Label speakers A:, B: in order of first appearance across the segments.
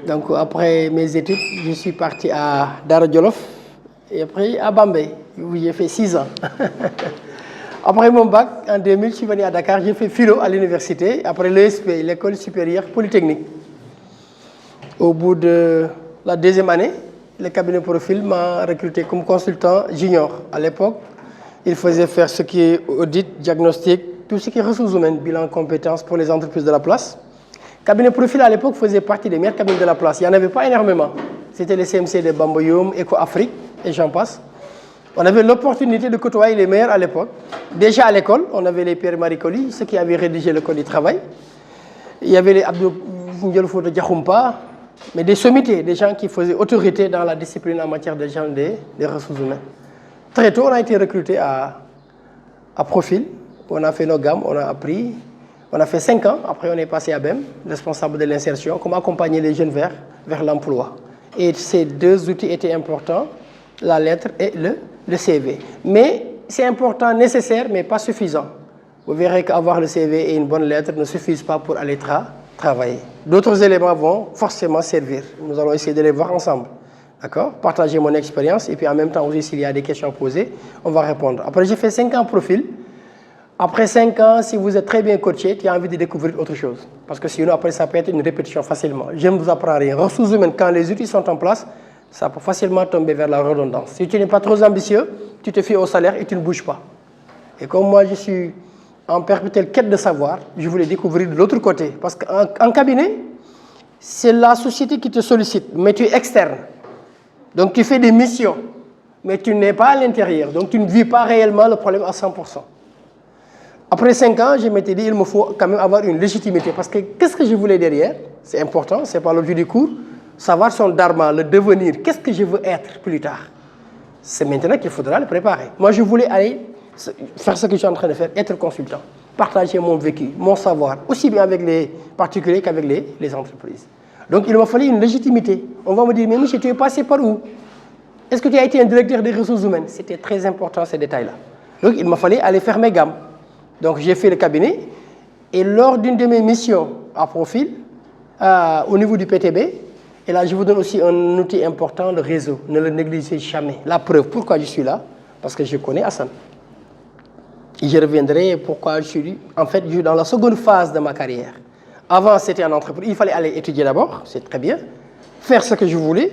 A: Donc après mes études, je suis parti à Dara Djolof et après à Bambey, où j'ai fait 6 ans. Après mon bac, en 2000, je suis venu à Dakar, j'ai fait philo à l'université, après l'ESP, l'école supérieure polytechnique. Au bout de la deuxième année, le cabinet Profil m'a recruté comme consultant junior. À l'époque, il faisait faire ce qui est audit, diagnostic, tout ce qui est ressources humaines, bilan, compétences pour les entreprises de la place. Cabinet Profil à l'époque faisait partie des meilleurs cabinets de la place. Il n'y en avait pas énormément. C'était les CMC de Bamboyoum, Eco-Afrique et j'en passe. On avait l'opportunité de côtoyer les meilleurs à l'époque. Déjà à l'école, on avait les Pierre-Marie Colly, ceux qui avaient rédigé le code du travail. Il y avait les Abdou Ndiolfo Diakhoumpa, mais des sommités, des gens qui faisaient autorité dans la discipline en matière de gestion des ressources humaines. Très tôt, on a été recruté à Profil. On a fait nos gammes, on a appris. On a fait 5 ans. Après, on est passé à BEM, responsable de l'insertion, comment accompagner les jeunes vers l'emploi. Et ces deux outils étaient importants, la lettre et le CV. Mais c'est important, nécessaire, mais pas suffisant. Vous verrez qu'avoir le CV et une bonne lettre ne suffisent pas pour aller travailler. D'autres éléments vont forcément servir. Nous allons essayer de les voir ensemble. D'accord? Partager mon expérience et puis en même temps aussi, s'il y a des questions à poser, on va répondre. Après, j'ai fait 5 ans Profil. Après 5 ans, si vous êtes très bien coaché, tu as envie de découvrir autre chose. Parce que sinon, après, ça peut être une répétition facilement. Je ne vous apprends rien. Ressources humaines, quand les outils sont en place, ça peut facilement tomber vers la redondance. Si tu n'es pas trop ambitieux, tu te fies au salaire et tu ne bouges pas. Et comme moi, je suis en perpétuelle quête de savoir, je voulais découvrir de l'autre côté. Parce qu'en cabinet, c'est la société qui te sollicite, mais tu es externe. Donc tu fais des missions, mais tu n'es pas à l'intérieur. Donc tu ne vis pas réellement le problème à 100%. Après 5 ans, je m'étais dit il me faut quand même avoir une légitimité. Parce que qu'est-ce que je voulais derrière? C'est important, ce n'est pas l'objet du cours. Savoir son dharma, le devenir. Qu'est-ce que je veux être plus tard? C'est maintenant qu'il faudra le préparer. Moi, je voulais aller faire ce que je suis en train de faire, être consultant. Partager mon vécu, mon savoir, aussi bien avec les particuliers qu'avec les entreprises. Donc, il m'a fallu une légitimité. On va me dire, mais monsieur, tu es passé par où? Est-ce que tu as été un directeur des ressources humaines? C'était très important, ces détails-là. Donc, il m'a fallu aller faire mes gammes. Donc, j'ai fait le cabinet. Et lors d'une de mes missions à Profil, au niveau du PTB, et là, je vous donne aussi un outil important, le réseau. Ne le négligez jamais. La preuve, pourquoi je suis là? Parce que je connais Hassan. Et je reviendrai pourquoi je suis, en fait, je suis dans la seconde phase de ma carrière. Avant, c'était en entreprise. Il fallait aller étudier d'abord, c'est très bien. Faire ce que je voulais,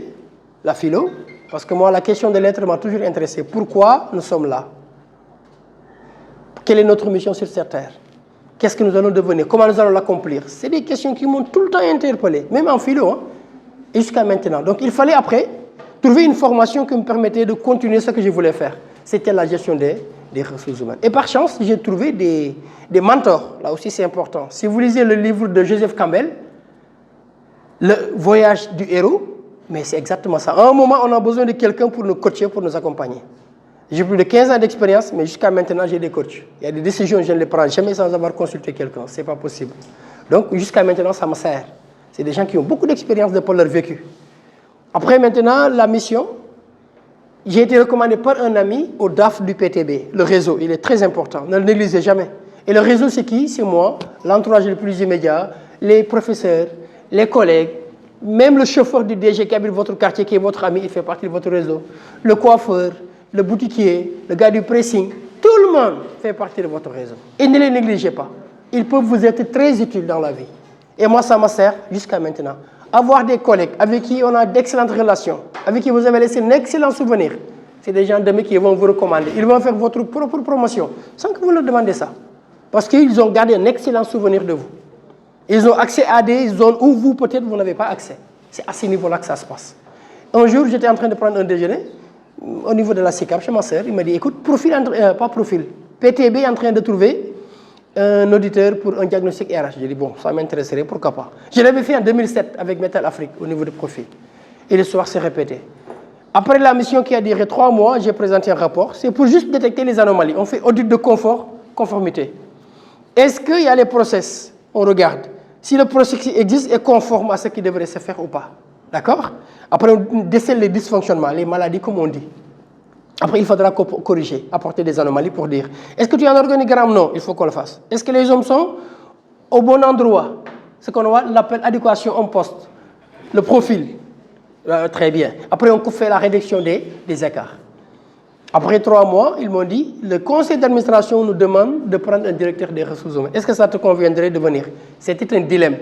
A: la philo. Parce que moi, la question de l'être m'a toujours intéressé. Pourquoi nous sommes là? Quelle est notre mission sur cette terre? Qu'est-ce que nous allons devenir? Comment nous allons l'accomplir? C'est des questions qui m'ont tout le temps interpellé, même en philo, hein, et jusqu'à maintenant. Donc il fallait après trouver une formation qui me permettait de continuer ce que je voulais faire. C'était la gestion des ressources humaines. Et par chance, j'ai trouvé des mentors. Là aussi, c'est important. Si vous lisez le livre de Joseph Campbell, Le voyage du héros, mais c'est exactement ça. À un moment, on a besoin de quelqu'un pour nous coacher, pour nous accompagner. J'ai plus de 15 ans d'expérience, mais jusqu'à maintenant, j'ai des coachs. Il y a des décisions, je ne les prends jamais sans avoir consulté quelqu'un. Ce n'est pas possible. Donc, jusqu'à maintenant, ça me sert. C'est des gens qui ont beaucoup d'expérience de par leur vécu. Après, maintenant, la mission, j'ai été recommandé par un ami au DAF du PTB. Le réseau, il est très important. Ne le négligez jamais. Et le réseau, c'est qui? C'est moi, l'entourage le plus immédiat, les professeurs, les collègues, même le chauffeur du DG qui habite votre quartier, qui est votre ami, il fait partie de votre réseau. Le coiffeur, le boutiquier, le gars du pressing, tout le monde fait partie de votre réseau. Et ne les négligez pas. Ils peuvent vous être très utiles dans la vie. Et moi, ça me sert jusqu'à maintenant. Avoir des collègues avec qui on a d'excellentes relations, avec qui vous avez laissé un excellent souvenir, c'est des gens demain qui vont vous recommander. Ils vont faire votre propre promotion sans que vous leur demandez ça. Parce qu'ils ont gardé un excellent souvenir de vous. Ils ont accès à des zones où vous, peut-être, vous n'avez pas accès. C'est à ce niveau-là que ça se passe. Un jour, j'étais en train de prendre un déjeuner au niveau de la SICAP chez ma sœur. Il m'a dit, écoute, PTB est en train de trouver un auditeur pour un diagnostic RH. J'ai dit, bon, ça m'intéresserait, pourquoi pas. Je l'avais fait en 2007 avec Metal Afrique au niveau de Profil. Et l'histoire s'est répétée. Après la mission qui a duré 3 mois, j'ai présenté un rapport. C'est pour juste détecter les anomalies. On fait audit de confort, conformité. Est-ce qu'il y a les process? On regarde. Si le processus existe et conforme à ce qui devrait se faire ou pas. D'accord? Après, on décèle les dysfonctionnements, les maladies, comme on dit. Après, il faudra corriger, apporter des anomalies pour dire est-ce que tu as un organigramme? Non, il faut qu'on le fasse. Est-ce que les hommes sont au bon endroit? Ce qu'on appelle adéquation en poste. le profil. Très bien. Après, on fait la réduction des écarts. Après 3 mois, ils m'ont dit, le conseil d'administration nous demande de prendre un directeur des ressources humaines. Est-ce que ça te conviendrait de venir? C'était un dilemme.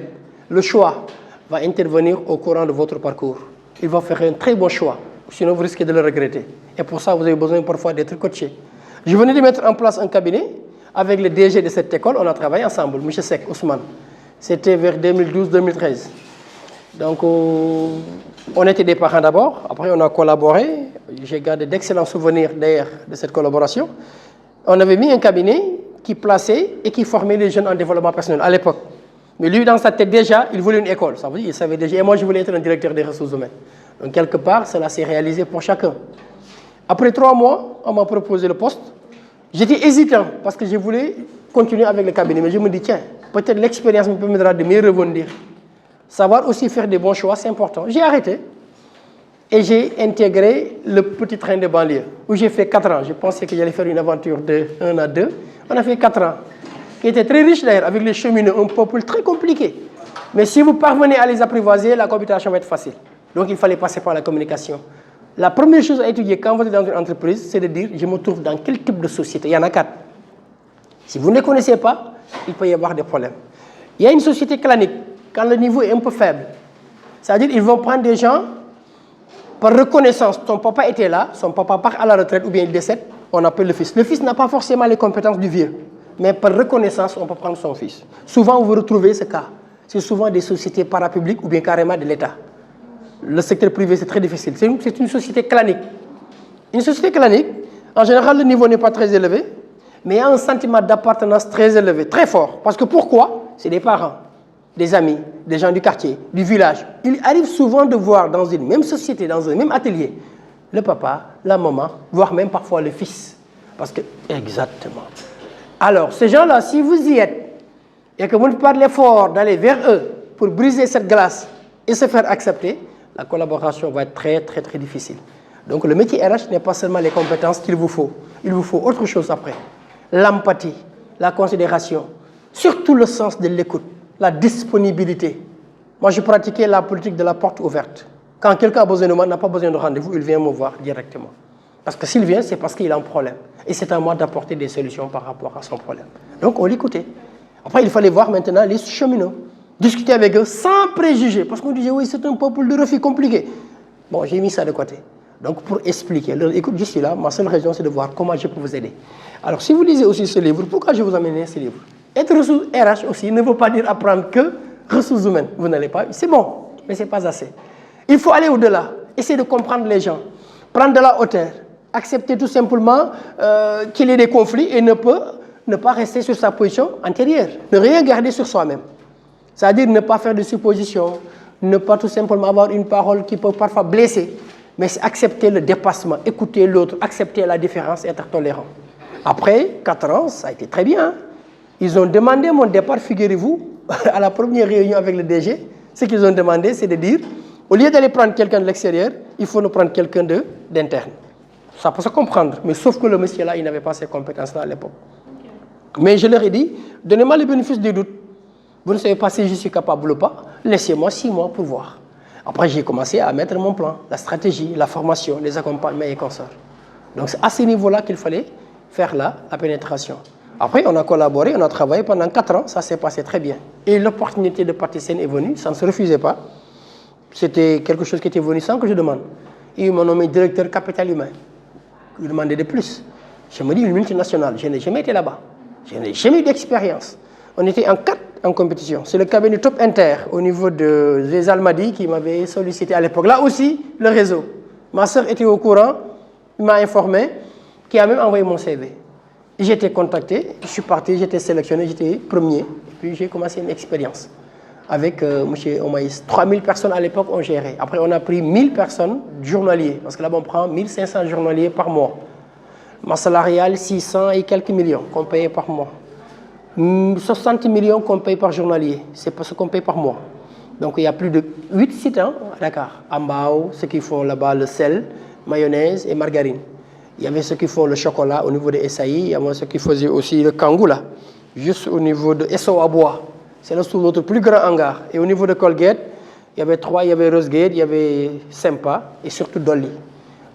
A: Le choix va intervenir au courant de votre parcours. Il va faire un très bon choix. Sinon, vous risquez de le regretter. Et pour ça, vous avez besoin parfois d'être coaché. Je venais de mettre en place un cabinet avec le DG de cette école. On a travaillé ensemble, M. Sek Ousmane. C'était vers 2012-2013. Donc, on était des parents d'abord. Après, on a collaboré. J'ai gardé d'excellents souvenirs d'ailleurs de cette collaboration. On avait mis un cabinet qui plaçait et qui formait les jeunes en développement personnel à l'époque. Mais lui, dans sa tête déjà, il voulait une école. Ça veut dire, il savait déjà. Et moi, je voulais être un directeur des ressources humaines. Donc, quelque part, cela s'est réalisé pour chacun. Après 3 mois, on m'a proposé le poste. J'étais hésitant parce que je voulais continuer avec le cabinet. Mais je me dis, tiens, peut-être l'expérience me permettra de mieux rebondir. Savoir aussi faire des bons choix, c'est important. J'ai arrêté et j'ai intégré le petit train de banlieue où j'ai fait 4 ans. Je pensais que j'allais faire une aventure de 1 à 2. On a fait 4 ans, qui était très riche d'ailleurs, avec les cheminots, un peuple très compliqué. Mais si vous parvenez à les apprivoiser, la cohabitation va être facile. Donc il fallait passer par la communication. La première chose à étudier quand vous êtes dans une entreprise, c'est de dire, je me trouve dans quel type de société? Il y en a 4. Si vous ne les connaissez pas, il peut y avoir des problèmes. Il y a une société clanique, quand le niveau est un peu faible. C'est-à-dire qu'ils vont prendre des gens par reconnaissance. Ton papa était là, son papa part à la retraite ou bien il décède, on appelle le fils. Le fils n'a pas forcément les compétences du vieux, mais par reconnaissance, on peut prendre son fils. Souvent, vous retrouvez ce cas. C'est souvent des sociétés parapubliques ou bien carrément de l'État. Le secteur privé, c'est très difficile. C'est une société clanique. Une société clanique, en général, le niveau n'est pas très élevé, mais il y a un sentiment d'appartenance très élevé, très fort. Parce que pourquoi? C'est des parents, des amis, des gens du quartier, du village. Il arrive souvent de voir dans une même société, dans un même atelier, le papa, la maman, voire même parfois le fils. Parce que, exactement. Alors, ces gens-là, si vous y êtes, et que vous ne parlez fort d'aller vers eux pour briser cette glace et se faire accepter, la collaboration va être très, très, très difficile. Donc, le métier RH n'est pas seulement les compétences qu'il vous faut. Il vous faut autre chose après. L'empathie, la considération, surtout le sens de l'écoute, la disponibilité. Moi, je pratiquais la politique de la porte ouverte. Quand quelqu'un a besoin de moi, n'a pas besoin de rendez-vous, il vient me voir directement. Parce que s'il vient, c'est parce qu'il a un problème. Et c'est à moi d'apporter des solutions par rapport à son problème. Donc, on l'écoutait. Après, il fallait voir maintenant les cheminots. Discuter avec eux sans préjugés. Parce qu'on disait, oui, c'est un peuple de refus compliqué. Bon, j'ai mis ça de côté. Donc, pour expliquer, écoute, je suis là, ma seule raison, c'est de voir comment je peux vous aider. Alors, si vous lisez aussi ce livre, pourquoi je vous amène ce livre? Être ressources RH aussi ne veut pas dire apprendre que ressources humaines. Vous n'allez pas, c'est bon, mais ce n'est pas assez. Il faut aller au-delà, essayer de comprendre les gens, prendre de la hauteur, accepter tout simplement qu'il y ait des conflits et ne pas rester sur sa position antérieure, ne rien garder sur soi-même. C'est-à-dire ne pas faire de suppositions, ne pas tout simplement avoir une parole qui peut parfois blesser, mais accepter le dépassement, écouter l'autre, accepter la différence et être tolérant. Après 4 ans, ça a été très bien. Ils ont demandé mon départ, figurez-vous, à la première réunion avec le DG. Ce qu'ils ont demandé, c'est de dire, au lieu d'aller prendre quelqu'un de l'extérieur, il faut nous prendre quelqu'un d'interne. Ça peut se comprendre, mais sauf que le monsieur-là, il n'avait pas ces compétences-là à l'époque. Mais je leur ai dit, donnez-moi le bénéfice du doute. Vous ne savez pas si je suis capable ou pas, laissez-moi 6 mois pour voir. Après, j'ai commencé à mettre mon plan, la stratégie, la formation, les accompagnements et consorts. Donc, c'est à ce niveau-là qu'il fallait faire la pénétration. Après, on a collaboré, on a travaillé pendant 4 ans, ça s'est passé très bien. Et l'opportunité de partir saine est venue, ça ne se refusait pas. C'était quelque chose qui était venu sans que je demande. Et ils m'ont nommé directeur capital humain. Ils demandaient de plus. Je me dis, une multinationale, je n'ai jamais été là-bas. Je n'ai jamais eu d'expérience. On était en 4 en compétition. C'est le cabinet Top Inter au niveau des Almadies qui m'avait sollicité à l'époque. Là aussi, le réseau. Ma soeur était au courant, il m'a informé, qui a même envoyé mon CV. J'ai été contacté, je suis parti, j'étais sélectionné, j'étais premier. Et puis j'ai commencé une expérience avec M. Omaïs. 3000 personnes à l'époque ont géré. Après, on a pris 1000 personnes journaliers, parce que là, on prend 1500 journaliers par mois. Ma salariale, 600 et quelques millions qu'on payait par mois. 60 millions qu'on paye par journalier, c'est ce qu'on paye par mois. Donc il y a plus de 8 sites à Dakar. Ambao, ceux qui font là-bas le sel, mayonnaise et margarine. Il y avait ceux qui font le chocolat au niveau de SAI, il y avait ceux qui faisaient aussi le kangou là, juste au niveau de SO à bois. C'est là sous notre plus grand hangar. Et au niveau de Colgate, Il y avait 3, il y avait Rosegate, il y avait Sempa et surtout Dolly.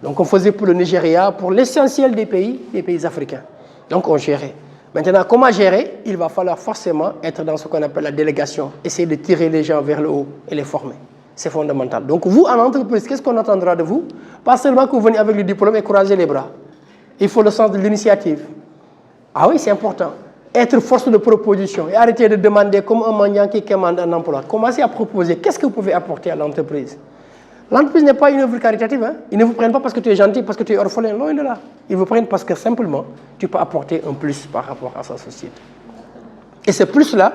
A: Donc on faisait pour le Nigeria, pour l'essentiel des pays africains. Donc on gérait. Maintenant, comment gérer? Il va falloir forcément être dans ce qu'on appelle la délégation, essayer de tirer les gens vers le haut et les former. C'est fondamental. Donc vous, en entreprise, qu'est-ce qu'on attendra de vous? Pas seulement que vous venez avec le diplôme et croiser les bras. Il faut le sens de l'initiative. Ah oui, c'est important. Être force de proposition et arrêter de demander comme un mendiant qui commande un emploi. Commencez à proposer. Qu'est-ce que vous pouvez apporter à l'entreprise? L'entreprise n'est pas une œuvre caritative. Hein? Ils ne vous prennent pas parce que tu es gentil, parce que tu es orphelin. Loin de là. Ils vous prennent parce que simplement, tu peux apporter un plus par rapport à sa société. Et ce plus-là,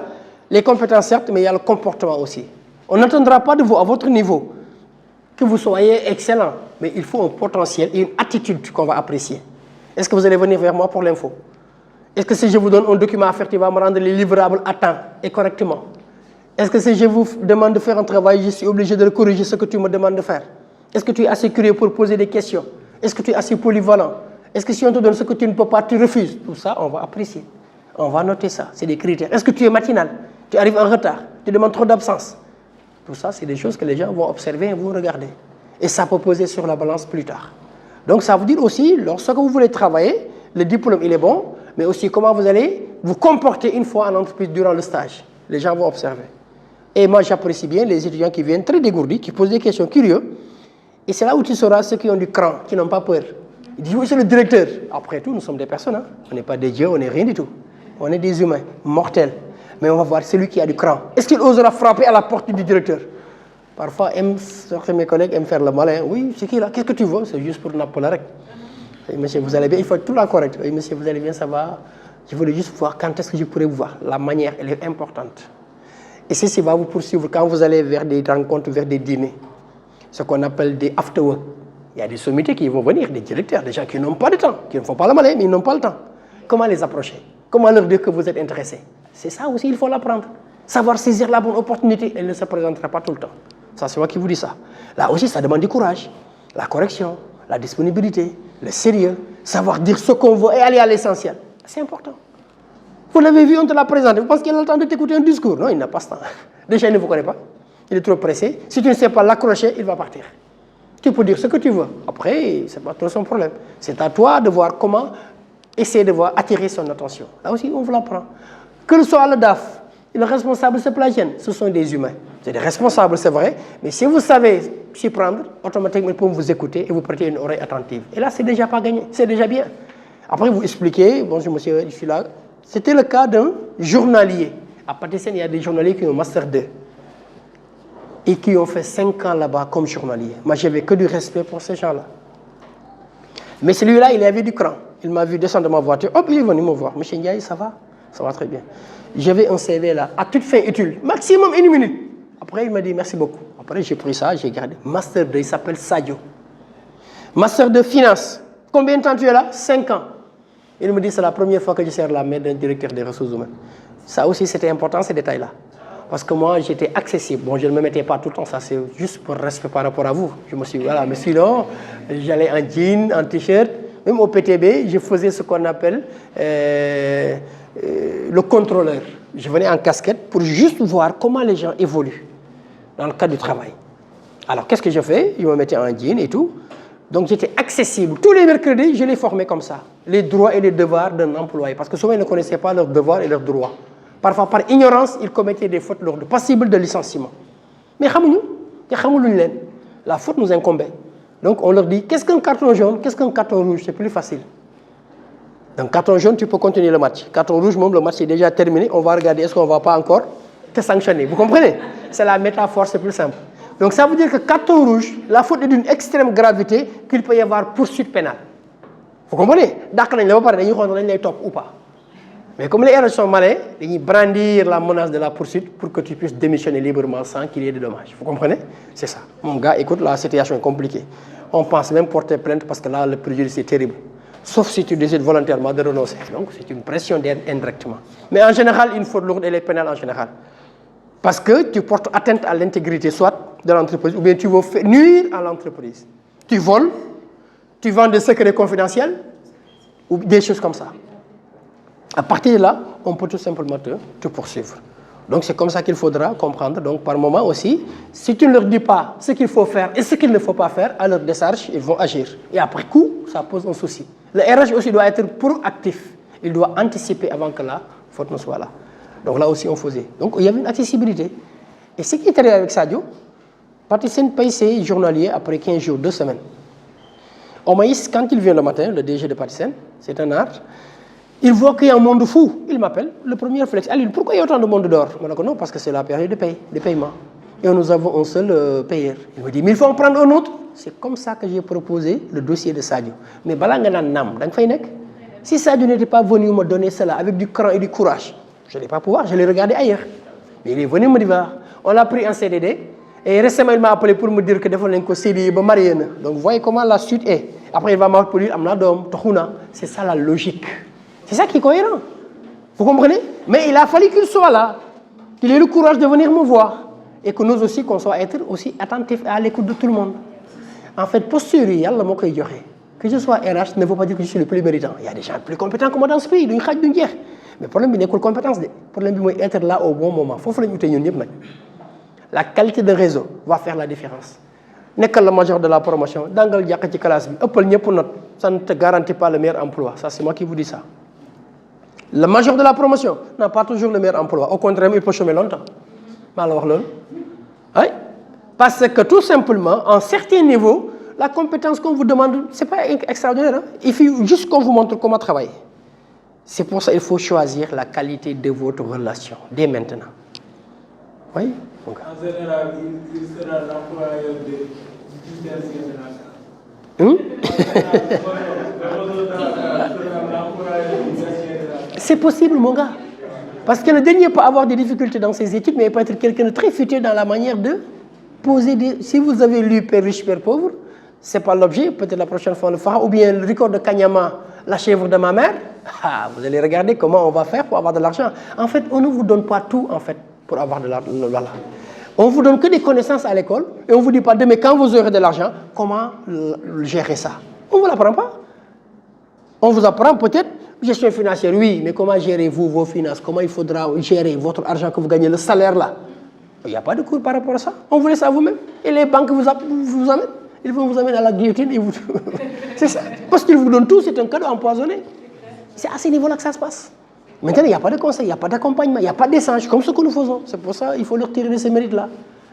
A: les compétences certes, mais il y a le comportement aussi. On n'attendra pas de vous, à votre niveau, que vous soyez excellent. Mais il faut un potentiel et une attitude qu'on va apprécier. Est-ce que vous allez venir vers moi pour l'info? Est-ce que si je vous donne un document à faire, tu vas me rendre les livrables à temps et correctement? Est-ce que si je vous demande de faire un travail, je suis obligé de corriger ce que tu me demandes de faire? Est-ce que tu es assez curieux pour poser des questions? Est-ce que tu es assez polyvalent? Est-ce que si on te donne ce que tu ne peux pas, tu refuses? Tout ça, on va apprécier. On va noter ça. C'est des critères. Est-ce que tu es matinal? Tu arrives en retard? Tu demandes trop d'absence? Tout ça, c'est des choses que les gens vont observer et vont regarder. Et ça peut peser sur la balance plus tard. Donc ça veut dire aussi, lorsque vous voulez travailler, le diplôme, il est bon, mais aussi comment vous allez vous comporter une fois en entreprise durant le stage. Les gens vont observer. Et moi, j'apprécie bien les étudiants qui viennent très dégourdis, qui posent des questions curieux. Et c'est là où tu sauras ceux qui ont du cran, qui n'ont pas peur. Ils disent, oui, c'est le directeur. Après tout, nous sommes des personnes. Hein? On n'est pas des dieux, on n'est rien du tout. On est des humains, mortels. Mais on va voir celui qui a du cran. Est-ce qu'il osera frapper à la porte du directeur? Parfois, certains de mes collègues aiment faire le malin. Oui, c'est qui là? Qu'est-ce que tu veux? C'est juste pour Napoléon. Monsieur, vous allez bien? Il faut être tout là correct. Oui, monsieur, vous allez bien, ça va? Je voulais juste voir quand est-ce que je pourrais vous voir. La manière, elle est importante. Et ceci va vous poursuivre quand vous allez vers des rencontres, vers des dîners. Ce qu'on appelle des after-work. Il y a des sommités qui vont venir, des directeurs, des gens qui n'ont pas de temps, qui ne font pas le malin, mais ils n'ont pas le temps. Comment les approcher? Comment leur dire que vous êtes intéressé? C'est ça aussi, il faut l'apprendre. Savoir saisir la bonne opportunité, elle ne se présentera pas tout le temps. Ça, c'est moi qui vous dis ça. Là aussi, ça demande du courage, la correction, la disponibilité, le sérieux, savoir dire ce qu'on veut et aller à l'essentiel. C'est important. Vous l'avez vu, on te l'a présenté. Vous pensez qu'il a le temps de t'écouter un discours? Non, il n'a pas ce temps. Déjà, il ne vous connaît pas. Il est trop pressé. Si tu ne sais pas l'accrocher, il va partir. Tu peux dire ce que tu veux. Après, ce n'est pas trop son problème. C'est à toi de voir comment essayer de voir attirer son attention. Là aussi, on vous l'apprend. Que ce soit le DAF, le responsable se plagienne, ce sont des humains. C'est des responsables, c'est vrai, mais si vous savez s'y prendre, automatiquement, ils peuvent vous écouter et vous prêter une oreille attentive. Et là, c'est déjà pas gagné, c'est déjà bien. Après, vous expliquez, bonjour monsieur, je suis là. C'était le cas d'un journalier. À Patisen, il y a des journaliers qui ont Master 2 et qui ont fait 5 ans là-bas comme journalier. Moi, je n'avais que du respect pour ces gens-là. Mais celui-là, il avait du cran. Il m'a vu descendre de ma voiture. Hop, il est venu me voir. Monsieur Ndiaye, ça va? Ça va très bien. J'avais un CV là, à toute fin utile, maximum 1 minute. Après, il m'a dit merci beaucoup. Après, j'ai pris ça, j'ai gardé. Master 2, il s'appelle Sadio. Master de finance. Combien de temps tu es là? 5 ans. Il me dit c'est la première fois que je serre la main d'un directeur des ressources humaines. Ça aussi, c'était important, ces détails-là. Parce que moi, j'étais accessible. Bon, je ne me mettais pas tout le temps, ça c'est juste pour respect par rapport à vous. Je me suis dit, voilà, mais sinon, j'allais en jean, en t-shirt. Même au PTB, je faisais ce qu'on appelle le contrôleur. Je venais en casquette pour juste voir comment les gens évoluent dans le cadre du travail. Alors, qu'est-ce que je fais? Je me mettais en jean et tout. Donc, j'étais accessible. Tous les mercredis, je les formais comme ça. Les droits et les devoirs d'un employé. Parce que souvent, ils ne connaissaient pas leurs devoirs et leurs droits. Parfois, par ignorance, ils commettaient des fautes lourdes, passibles de licenciement. Mais la faute nous incombait. Donc, on leur dit, qu'est-ce qu'un carton jaune? Qu'est-ce qu'un carton rouge? C'est plus facile. Donc, carton jaune, tu peux continuer le match. Carton rouge, même le match est déjà terminé. On va regarder, est-ce qu'on ne va pas encore te sanctionner? Vous comprenez? C'est la métaphore, c'est plus simple. Donc, ça veut dire que carton rouge, la faute est d'une extrême gravité qu'il peut y avoir poursuite pénale. Vous comprenez? D'accord, on va parler, on va top ou pas. Mais comme les RH sont malins, ils brandir la menace de la poursuite pour que tu puisses démissionner librement sans qu'il y ait de dommages. Vous comprenez? C'est ça. Mon gars, écoute, la situation est compliquée. On pense même porter plainte parce que là, le préjudice est terrible. Sauf si tu décides volontairement de renoncer. Donc, c'est une pression indirectement. Mais en général, une faute lourde, elle est pénale en général. Parce que tu portes atteinte à l'intégrité, soit de l'entreprise, ou bien tu veux nuire à l'entreprise. Tu voles, tu vends des secrets confidentiels, ou des choses comme ça. À partir de là, on peut tout simplement te poursuivre. Donc c'est comme ça qu'il faudra comprendre. Donc par moment aussi, si tu ne leur dis pas ce qu'il faut faire et ce qu'il ne faut pas faire, à leur décharge, ils vont agir. Et après coup, ça pose un souci. Le RH aussi doit être proactif. Il doit anticiper avant que la faute ne soit là. Donc là aussi, on faisait. Donc il y avait une accessibilité. Et ce qui est arrivé avec Sadio, Patisen paye ses journaliers après 15 jours, 2 semaines. Omaïs, quand il vient le matin, le DG de Patisen, c'est un art, il voit qu'il y a un monde fou. Il m'appelle, le premier réflexe. Aline, pourquoi il y a autant de monde dehors? Je dis non, parce que c'est la période de paiement. Et nous avons un seul payeur. Il me dit, mais il faut en prendre un autre. C'est comme ça que j'ai proposé le dossier de Sadio. Mais si Sadio n'était pas venu me donner cela avec du cran et du courage, je n'allais pas pouvoir, je l'ai regardé ailleurs. Mais il est venu me dire, on l'a pris en CDD. Et récemment, il m'a appelé pour me dire que il CDI est marié. Donc, vous voyez comment la suite est. Après, il va m'appeler pour dire, c'est ça la logique. C'est ça qui est cohérent. Vous comprenez? Mais il a fallu qu'il soit là, qu'il ait le courage de venir me voir. Et que nous aussi, qu'on soit être aussi attentifs à l'écoute de tout le monde. En fait, posture, que je sois RH ne veut pas dire que je suis le plus méritant. Il y a des gens plus compétents que moi dans ce pays. Mais le problème, c'est que la compétence. Le problème, c'est être là au bon moment. Il faut que la qualité de réseau va faire la différence. N'est le major de la promotion. Dans la classe, ça ne te garantit pas le meilleur emploi. Ça, c'est moi qui vous dis ça. Le major de la promotion n'a pas toujours le meilleur emploi. Au contraire, il peut chômer longtemps. Oui? Parce que tout simplement, à un certain niveau, la compétence qu'on vous demande, ce n'est pas extraordinaire. Hein? Il faut juste qu'on vous montre comment travailler. C'est pour ça qu'il faut choisir la qualité de votre relation dès maintenant. Oui? Donc. En général, il sera l'employeur de C'est possible, mon gars. Parce que le dernier peut avoir des difficultés dans ses études, mais il peut être quelqu'un de très futé dans la manière de poser des... Si vous avez lu Père riche, Père pauvre, ce n'est pas l'objet, peut-être la prochaine fois on le fera, ou bien le record de Kanyama, la chèvre de ma mère, vous allez regarder comment on va faire pour avoir de l'argent. En fait, on ne vous donne pas tout, en fait, pour avoir de l'argent. Voilà. On ne vous donne que des connaissances à l'école, et on ne vous dit pas, demain, quand vous aurez de l'argent, comment gérer ça. On ne vous l'apprend pas. On vous apprend peut-être gestion financière, oui, mais comment gérez-vous vos finances? Comment il faudra gérer votre argent que vous gagnez, le salaire là? Il n'y a pas de cours par rapport à ça. On vous laisse à vous-même. Et les banques vous amènent. Ils vont vous amener à la guillotine. C'est ça. Parce qu'ils vous donnent tout, c'est un cadeau empoisonné. C'est à ce niveau-là que ça se passe. Maintenant, il n'y a pas de conseil, il n'y a pas d'accompagnement, il n'y a pas d'échange, comme ce que nous faisons. C'est pour ça qu'il faut leur tirer de ces mérites-là.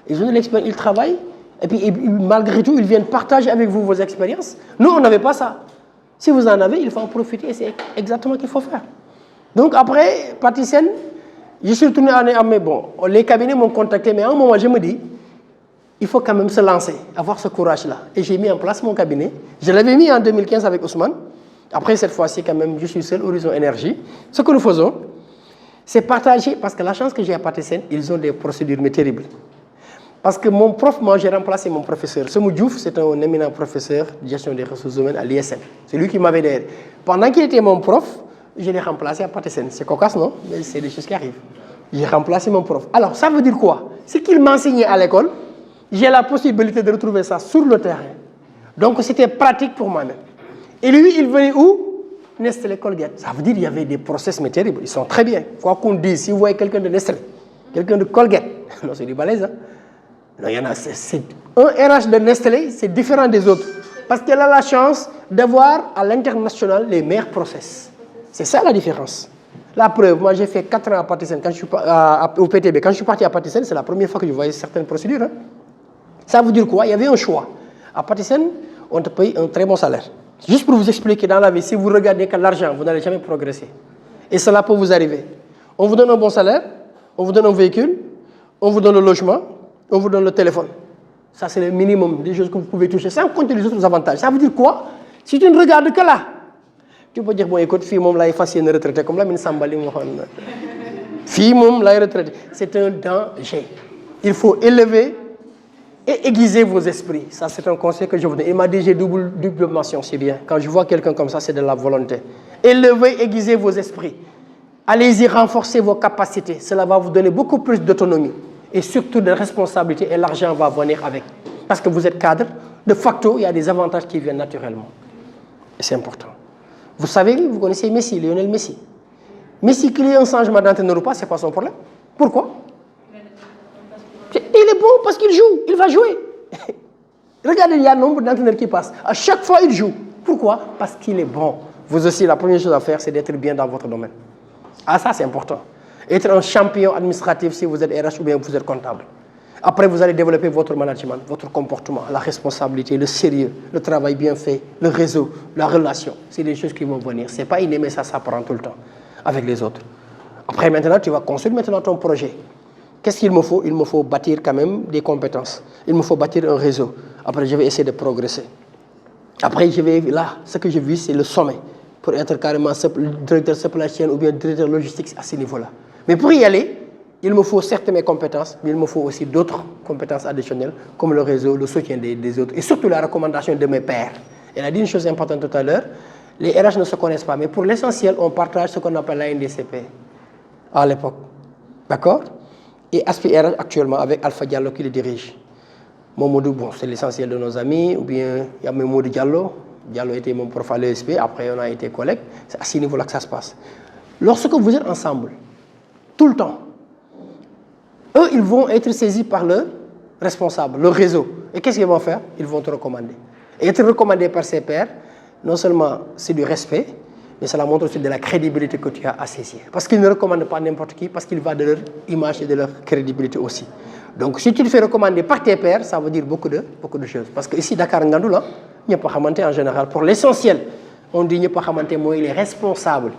A: Ils ont de l'expérience, ils travaillent, et puis malgré tout, ils viennent partager avec vous vos expériences. Nous, on n'avait pas ça. Si vous en avez, il faut en profiter et c'est exactement ce qu'il faut faire. Donc après, Patisen, je suis retourné à mais bon, les cabinets m'ont contacté, mais à un moment, je me dis, il faut quand même se lancer, avoir ce courage-là. Et j'ai mis en place mon cabinet. Je l'avais mis en 2015 avec Ousmane. Après, cette fois-ci, quand même, je suis seul, Horizon Énergie. Ce que nous faisons, c'est partager, parce que la chance que j'ai à Patisen, ils ont des procédures mais terribles. Parce que mon prof, moi, j'ai remplacé mon professeur. Semou Diouf, c'est un éminent professeur de gestion des ressources humaines à l'ISN. C'est lui qui m'avait aidé. Pendant qu'il était mon prof, je l'ai remplacé à Patisen. C'est cocasse, non? Mais c'est des choses qui arrivent. J'ai remplacé mon prof. Alors, ça veut dire quoi? Ce qu'il m'enseignait à l'école, j'ai la possibilité de retrouver ça sur le terrain. Donc, c'était pratique pour moi-même. Et lui, il venait où? Nestlé Colgate. Ça veut dire qu'il y avait des process mais terribles. Ils sont très bien. Quoi qu'on dise, si vous voyez quelqu'un de Nestlé, quelqu'un de Colgate, non, c'est du balèze, hein? Non, il y en a, un RH de Nestlé, c'est différent des autres. Parce qu'elle a la chance d'avoir à l'international les meilleurs process. C'est ça la différence. La preuve, moi j'ai fait 4 ans à Patisen, au PTB. Quand je suis parti à Patisen, c'est la première fois que je voyais certaines procédures. Hein. Ça veut dire quoi? Il y avait un choix. À Patisen, on te paye un très bon salaire. Juste pour vous expliquer, dans la vie, si vous regardez que l'argent, vous n'allez jamais progresser. Et cela peut vous arriver. On vous donne un bon salaire, on vous donne un véhicule, on vous donne le logement, on vous donne le téléphone. Ça, c'est le minimum des choses que vous pouvez toucher, sans compter les autres avantages. Ça veut dire quoi? Si tu ne regardes que là, tu peux dire, bon, écoute, fille, mom, là, il faut une retraite. Comme là, il s'emballe, fille, mom, là, il retraite. C'est un danger. Il faut élever et aiguiser vos esprits. Ça, c'est un conseil que je vous donne. Il m'a dit, j'ai double mention, c'est bien. Quand je vois quelqu'un comme ça, c'est de la volonté. Élevez, aiguisez vos esprits. Allez-y, renforcez vos capacités. Cela va vous donner beaucoup plus d'autonomie. Et surtout de responsabilité, et l'argent va venir avec. Parce que vous êtes cadre, de facto, il y a des avantages qui viennent naturellement. Et c'est important. Vous savez, vous connaissez Messi, Lionel Messi. Messi, qu'il y ait un changement d'entraîneur ou pas, c'est pas son problème. Pourquoi? il est bon parce qu'il joue, il va jouer. Regardez, il y a un nombre d'entraîneurs qui passent. À chaque fois, il joue. Pourquoi? Parce qu'il est bon. Vous aussi, la première chose à faire, c'est d'être bien dans votre domaine. Ah, ça, c'est important. Être un champion administratif si vous êtes RH ou bien vous êtes comptable. Après, vous allez développer votre management, votre comportement, la responsabilité, le sérieux, le travail bien fait, le réseau, la relation. C'est des choses qui vont venir. Ce n'est pas inné, mais ça s'apprend tout le temps avec les autres. Après, maintenant, tu vas construire maintenant ton projet. Qu'est-ce qu'il me faut? Il me faut bâtir quand même des compétences. Il me faut bâtir un réseau. Après, je vais essayer de progresser. Après, ce que je vis, c'est le sommet. Pour être carrément directeur supply chain ou bien directeur logistique à ce niveau-là. Mais pour y aller, il me faut certes mes compétences, mais il me faut aussi d'autres compétences additionnelles, comme le réseau, le soutien des autres, et surtout la recommandation de mes pairs. Elle a dit une chose importante tout à l'heure, les RH ne se connaissent pas, mais pour l'essentiel, on partage ce qu'on appelle la NDCP à l'époque. D'accord? Et Aspect RH actuellement, avec Alpha Diallo qui le dirige. Momodou, bon, c'est l'essentiel de nos amis, ou bien il y a Momodou Diallo. Diallo était mon prof à l'ESP, après on a été collègues. C'est à ce niveau-là que ça se passe. Lorsque vous êtes ensemble, tout le temps, eux, ils vont être saisis par leur responsable, le réseau. Et qu'est-ce qu'ils vont faire? Ils vont te recommander. Et être recommandé par ses pairs, non seulement c'est du respect, mais ça montre aussi de la crédibilité que tu as à saisir. Parce qu'ils ne recommandent pas n'importe qui, parce qu'il va de leur image et de leur crédibilité aussi. Donc si tu te fais recommander par tes pairs, ça veut dire beaucoup de choses. Parce que ici, Dakar Ngandoula, il n'y a pas Hamante en général. Pour l'essentiel, on dit qu'il n'y a pas Hamante, moi, il est responsable.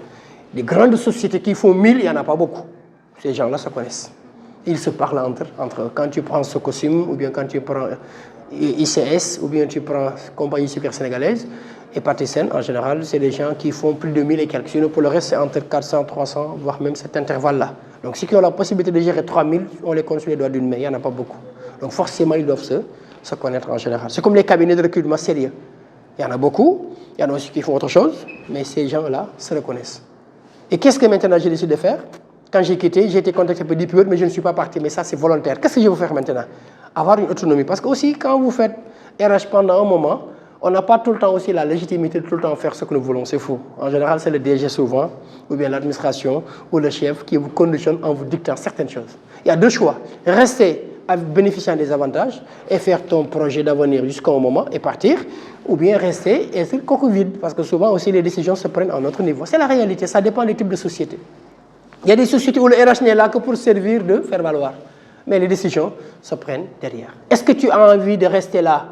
A: Les grandes sociétés qui font 1000, il n'y en a pas beaucoup. Ces gens-là se connaissent. Ils se parlent entre eux. Quand tu prends Socosum, ou bien quand tu prends ICS, ou bien tu prends Compagnie Super Sénégalaise, et Patisen, en général, c'est des gens qui font plus de 1000 et quelques. Sinon, pour le reste, c'est entre 400, 300, voire même cet intervalle-là. Donc, ceux qui ont la possibilité de gérer 3000, on les compte sur les doigts d'une main. Il n'y en a pas beaucoup. Donc, forcément, ils doivent se connaître en général. C'est comme les cabinets de recrutement sérieux. Il y en a beaucoup. Il y en a aussi qui font autre chose. Mais ces gens-là se reconnaissent. Et qu'est-ce que maintenant j'ai décidé de faire? Quand j'ai quitté, j'ai été contacté par DPO, mais je ne suis pas parti. Mais ça, c'est volontaire. Qu'est-ce que je veux faire maintenant? Avoir une autonomie. Parce que aussi, quand vous faites RH pendant un moment, on n'a pas tout le temps aussi la légitimité de tout le temps faire ce que nous voulons. C'est faux. En général, c'est le DG souvent, ou bien l'administration, ou le chef qui vous conditionne en vous dictant certaines choses. Il y a deux choix. Rester bénéficiant des avantages et faire ton projet d'avenir jusqu'à un moment et partir, ou bien rester et être coco vide. Parce que souvent aussi, les décisions se prennent à notre niveau. C'est la réalité. Ça dépend des types de sociétés. Il y a des sociétés où le RH n'est là que pour servir de faire valoir. Mais les décisions se prennent derrière. Est-ce que tu as envie de rester là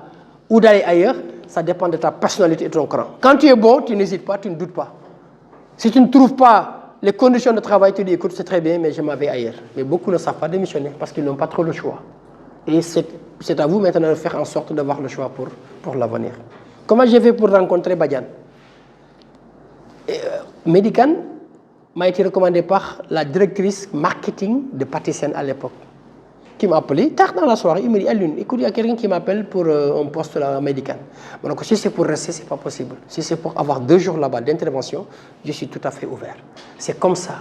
A: ou d'aller ailleurs? Ça dépend de ta personnalité et de ton cran. Quand tu es bon, tu n'hésites pas, tu ne doutes pas. Si tu ne trouves pas les conditions de travail, tu dis écoute, c'est très bien, mais je m'en vais ailleurs. Mais beaucoup ne savent pas démissionner parce qu'ils n'ont pas trop le choix. Et c'est à vous maintenant de faire en sorte d'avoir le choix pour l'avenir. Comment j'ai fait pour rencontrer Badiane? Medican m'a été recommandé par la directrice marketing de Patisen à l'époque, qui m'a appelé tard dans la soirée. Il me dit Alioune, écoute, il y a quelqu'un qui m'appelle pour un poste là, médical. Donc si c'est pour rester, c'est pas possible. Si c'est pour avoir 2 jours là-bas d'intervention, je suis tout à fait ouvert. C'est comme ça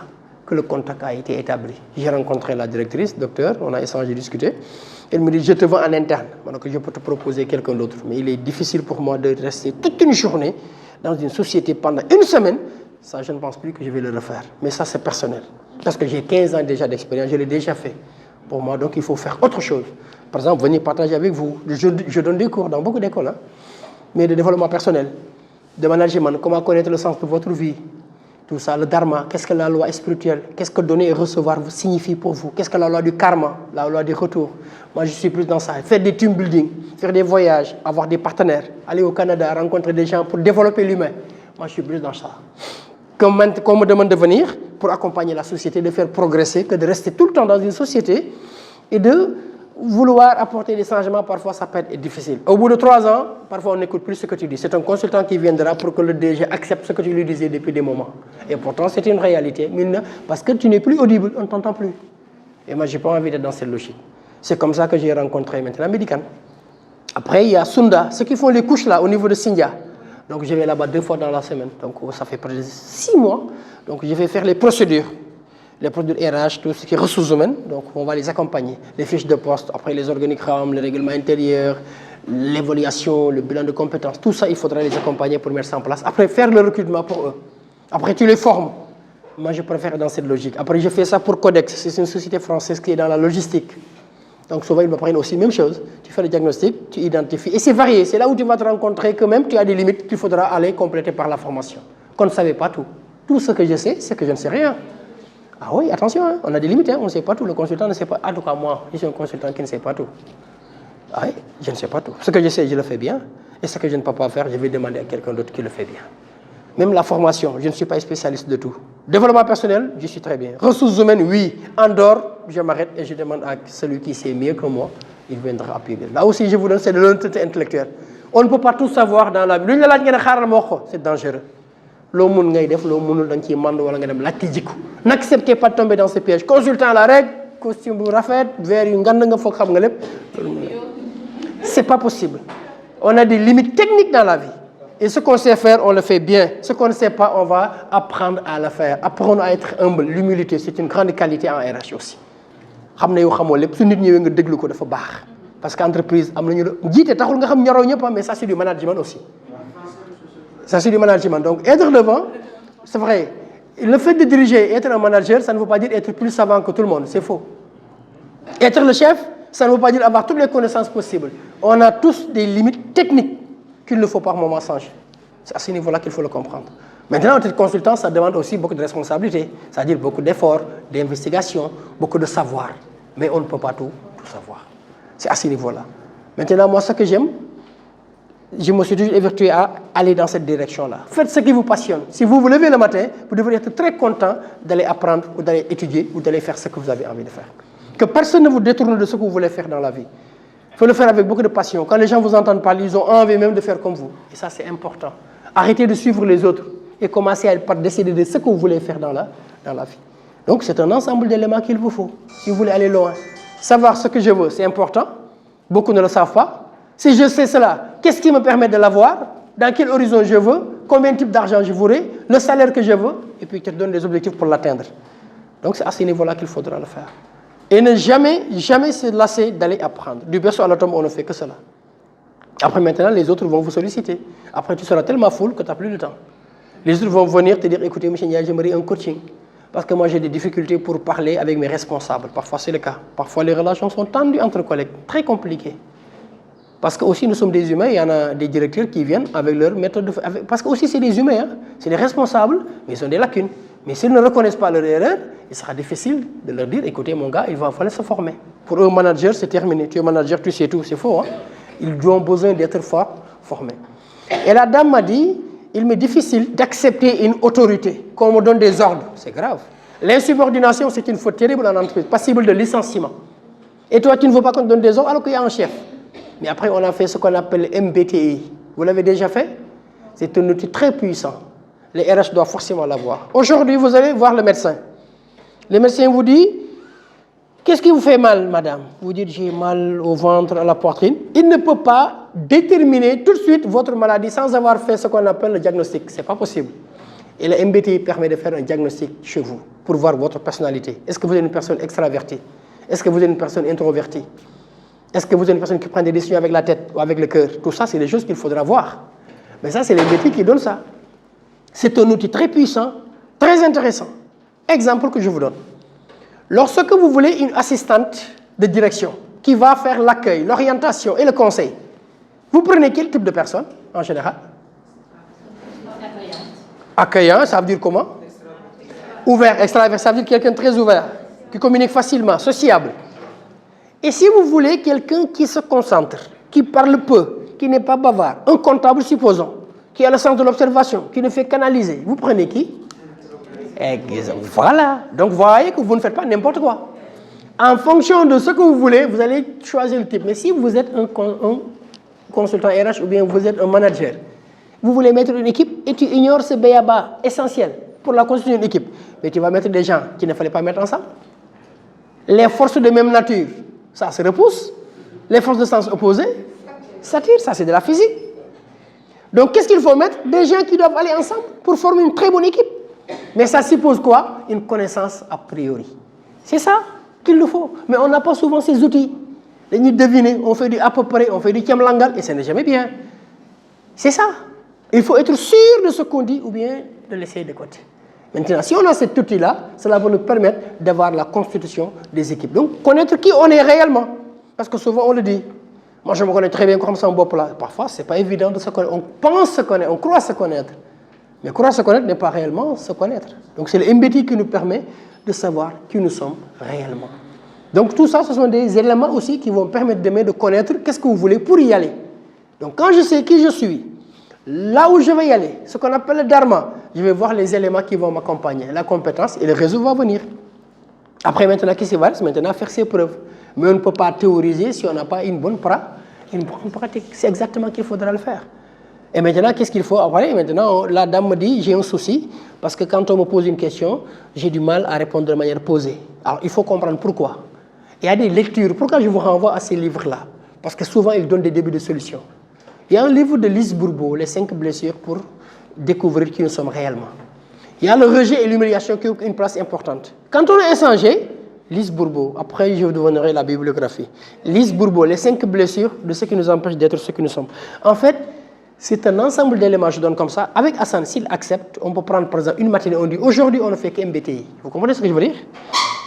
A: que le contact a été établi. J'ai rencontré la directrice, docteur, on a échangé, discuté. Elle me dit je te veux en interne. Donc je peux te proposer quelqu'un d'autre. Mais il est difficile pour moi de rester toute une journée dans une société pendant une semaine. Ça, je ne pense plus que je vais le refaire. Mais ça, c'est personnel. Parce que j'ai 15 ans déjà d'expérience, je l'ai déjà fait. Pour moi, donc, il faut faire autre chose. Par exemple, venir partager avec vous. Je donne des cours dans beaucoup d'écoles, hein, mais de développement personnel, de management, comment connaître le sens de votre vie, tout ça, le dharma, qu'est-ce que la loi spirituelle, qu'est-ce que donner et recevoir signifie pour vous, qu'est-ce que la loi du karma, la loi du retour. Moi, je suis plus dans ça. Faire des team building, faire des voyages, avoir des partenaires, aller au Canada, rencontrer des gens pour développer l'humain. Moi, je suis plus dans ça. Qu'on me demande de venir pour accompagner la société, de faire progresser, que de rester tout le temps dans une société et de vouloir apporter des changements, parfois ça peut être difficile. Au bout de 3 ans, parfois on n'écoute plus ce que tu dis. C'est un consultant qui viendra pour que le DG accepte ce que tu lui disais depuis des moments. Et pourtant, c'est une réalité. Parce que tu n'es plus audible, on ne t'entend plus. Et moi, je n'ai pas envie d'être dans cette logique. C'est comme ça que j'ai rencontré maintenant Medican. Après, il y a Sunda, ceux qui font les couches là, au niveau de Sindia. Donc, je vais là-bas 2 fois dans la semaine. Donc, ça fait près de 6 mois. Donc, je vais faire les procédures RH, tout ce qui est ressources humaines. Donc, on va les accompagner. Les fiches de poste, après les organigrammes, le règlement intérieur, l'évaluation, le bilan de compétences. Tout ça, il faudra les accompagner pour mettre ça en place. Après, faire le recrutement pour eux. Après, tu les formes. Moi, je préfère dans cette logique. Après, je fais ça pour Codex. C'est une société française qui est dans la logistique. Donc souvent, ils me prennent aussi la même chose. Tu fais le diagnostic, tu identifies. Et c'est varié. C'est là où tu vas te rencontrer que même tu as des limites qu'il faudra aller compléter par la formation. Qu'on ne savait pas tout. Tout ce que je sais, c'est que je ne sais rien. Ah oui, attention, hein, on a des limites, hein, on ne sait pas tout. Le consultant ne sait pas. En tout cas, moi, je suis un consultant qui ne sait pas tout. Ah oui, je ne sais pas tout. Ce que je sais, je le fais bien. Et ce que je ne peux pas faire, je vais demander à quelqu'un d'autre qui le fait bien. Même la formation, je ne suis pas spécialiste de tout. Développement personnel, je suis très bien. Ressources humaines, oui. En dehors, je m'arrête et je demande à celui qui sait mieux que moi, il viendra appuyer. Là aussi, je vous donne, c'est de l'honnêteté intellectuelle. On ne peut pas tout savoir dans la vie. C'est dangereux. N'acceptez pas de tomber dans ces pièges. Consultant la règle, costume rafet, verre, c'est pas possible. On a des limites techniques dans la vie. Et ce qu'on sait faire, on le fait bien. Ce qu'on ne sait pas, on va apprendre à le faire. Apprendre à être humble. L'humilité, c'est une grande qualité en RH aussi. Parce qu'entreprise, mais ça c'est du management aussi. Ça c'est du management. Donc être devant, c'est vrai. Le fait de diriger, être un manager, ça ne veut pas dire être plus savant que tout le monde. C'est faux. Être le chef, ça ne veut pas dire avoir toutes les connaissances possibles. On a tous des limites techniques qu'il ne faut par moment changer. C'est à ce niveau-là qu'il faut le comprendre. Maintenant, être consultant, ça demande aussi beaucoup de responsabilités, c'est-à-dire beaucoup d'efforts, d'investigation, beaucoup de savoir. Mais on ne peut pas tout savoir. C'est à ce niveau-là. Maintenant, moi, ce que j'aime, je me suis toujours évertué à aller dans cette direction-là. Faites ce qui vous passionne. Si vous vous levez le matin, vous devez être très content d'aller apprendre ou d'aller étudier ou d'aller faire ce que vous avez envie de faire. Que personne ne vous détourne de ce que vous voulez faire dans la vie. Il faut le faire avec beaucoup de passion. Quand les gens vous entendent parler, ils ont envie même de faire comme vous. Et ça, c'est important. Arrêtez de suivre les autres et commencez par décider de ce que vous voulez faire dans la vie. Donc, c'est un ensemble d'éléments qu'il vous faut. Si vous voulez aller loin, savoir ce que je veux, c'est important. Beaucoup ne le savent pas. Si je sais cela, qu'est-ce qui me permet de l'avoir? Dans quel horizon je veux? Combien de types d'argent je voudrais? Le salaire que je veux? Et puis, tu te donnes des objectifs pour l'atteindre. Donc, c'est à ce niveau-là qu'il faudra le faire. Et ne jamais se lasser d'aller apprendre. Du berceau à la tombe, on ne fait que cela. Après, maintenant, les autres vont vous solliciter. Après, tu seras tellement full que tu n'as plus de temps. Les autres vont venir te dire, écoutez, monsieur Ndiaye, j'aimerais un coaching. Parce que moi, j'ai des difficultés pour parler avec mes responsables. Parfois, c'est le cas. Parfois, les relations sont tendues entre collègues. Très compliquées. Parce que aussi, nous sommes des humains. Il y en a des directeurs qui viennent avec leur méthode. Parce que aussi, c'est des humains. Hein. C'est des responsables, mais ils ont des lacunes. Mais s'ils ne reconnaissent pas leur erreur, il sera difficile de leur dire, écoutez mon gars, il va falloir se former. Pour un manager, c'est terminé. Tu es manager, tu sais tout. C'est faux. Hein? Ils ont besoin d'être formés. Et la dame m'a dit, il m'est difficile d'accepter une autorité, qu'on me donne des ordres. C'est grave. L'insubordination, c'est une faute terrible en entreprise, passible de licenciement. Et toi, tu ne veux pas qu'on te donne des ordres alors qu'il y a un chef. Mais après, on a fait ce qu'on appelle MBTI. Vous l'avez déjà fait? C'est un outil très puissant. Les RH doivent forcément l'avoir. Aujourd'hui, vous allez voir le médecin. Le médecin vous dit, qu'est-ce qui vous fait mal, madame? Vous dites, j'ai mal au ventre, à la poitrine. Il ne peut pas déterminer tout de suite votre maladie sans avoir fait ce qu'on appelle le diagnostic. Ce n'est pas possible. Et le MBTI permet de faire un diagnostic chez vous pour voir votre personnalité. Est-ce que vous êtes une personne extravertie? Est-ce que vous êtes une personne introvertie? Est-ce que vous êtes une personne qui prend des décisions avec la tête ou avec le cœur? Tout ça, c'est des choses qu'il faudra voir. Mais ça, c'est le MBTI qui donne ça. C'est un outil très puissant, très intéressant. Exemple que je vous donne. Lorsque vous voulez une assistante de direction qui va faire l'accueil, l'orientation et le conseil, vous prenez quel type de personne en général? Accueillant, ça veut dire comment? Ouvert, extravert, ça veut dire quelqu'un de très ouvert, qui communique facilement, sociable. Et si vous voulez quelqu'un qui se concentre, qui parle peu, qui n'est pas bavard, un comptable supposons, qui a le sens de l'observation, qui ne fait qu'analyser, vous prenez qui? Voilà. Donc vous voyez que vous ne faites pas n'importe quoi. En fonction de ce que vous voulez, vous allez choisir le type. Mais si vous êtes un consultant RH ou bien vous êtes un manager, vous voulez mettre une équipe et tu ignores ce b.a.-ba essentiel pour la construction d'une équipe. Mais tu vas mettre des gens qu'il ne fallait pas mettre ensemble. Les forces de même nature, ça se repousse. Les forces de sens opposés s'attirent. Ça, c'est de la physique. Donc, qu'est-ce qu'il faut mettre? Des gens qui doivent aller ensemble pour former une très bonne équipe. Mais ça suppose quoi? Une connaissance a priori. C'est ça qu'il nous faut. Mais on n'a pas souvent ces outils. Les nuits deviner, on fait du à peu près, on fait du tiamlangal et ce n'est jamais bien. C'est ça. Il faut être sûr de ce qu'on dit ou bien de laisser de côté. Maintenant, si on a cet outil-là, cela va nous permettre d'avoir la constitution des équipes. Donc, connaître qui on est réellement. Parce que souvent, on le dit. Moi, je me connais très bien comme ça en bopp là. Parfois, ce n'est pas évident de se connaître. On pense se connaître, on croit se connaître. Mais croire se connaître n'est pas réellement se connaître. Donc, c'est le MBTI qui nous permet de savoir qui nous sommes réellement. Donc, tout ça, ce sont des éléments aussi qui vont permettre demain de connaître qu'est-ce que vous voulez pour y aller. Donc, quand je sais qui je suis, là où je vais y aller, ce qu'on appelle le dharma, je vais voir les éléments qui vont m'accompagner. La compétence et le réseau vont venir. Après, maintenant, qu'est-ce qui va rester? Maintenant, faire ses preuves. Mais on ne peut pas théoriser si on n'a pas une bonne pratique. C'est exactement qu'il faudra le faire. Et maintenant, qu'est-ce qu'il faut? Après, maintenant, la dame me dit, j'ai un souci, parce que quand on me pose une question, j'ai du mal à répondre de manière posée. Alors, il faut comprendre pourquoi. Il y a des lectures. Pourquoi je vous renvoie à ces livres-là? Parce que souvent, ils donnent des débuts de solutions. Il y a un livre de Lise Bourbeau, Les 5 blessures pour découvrir qui nous sommes réellement. Il y a le rejet et l'humiliation qui occupent une place importante. Quand on est échangé, Lise Bourbeau, après je vous donnerai la bibliographie. Lise Bourbeau, Les 5 blessures de ce qui nous empêche d'être ce que nous sommes. En fait, c'est un ensemble d'éléments, je donne comme ça. Avec Hassan, s'il accepte, on peut prendre par exemple une matinée, on dit aujourd'hui on ne fait qu'MBTI. Vous comprenez ce que je veux dire?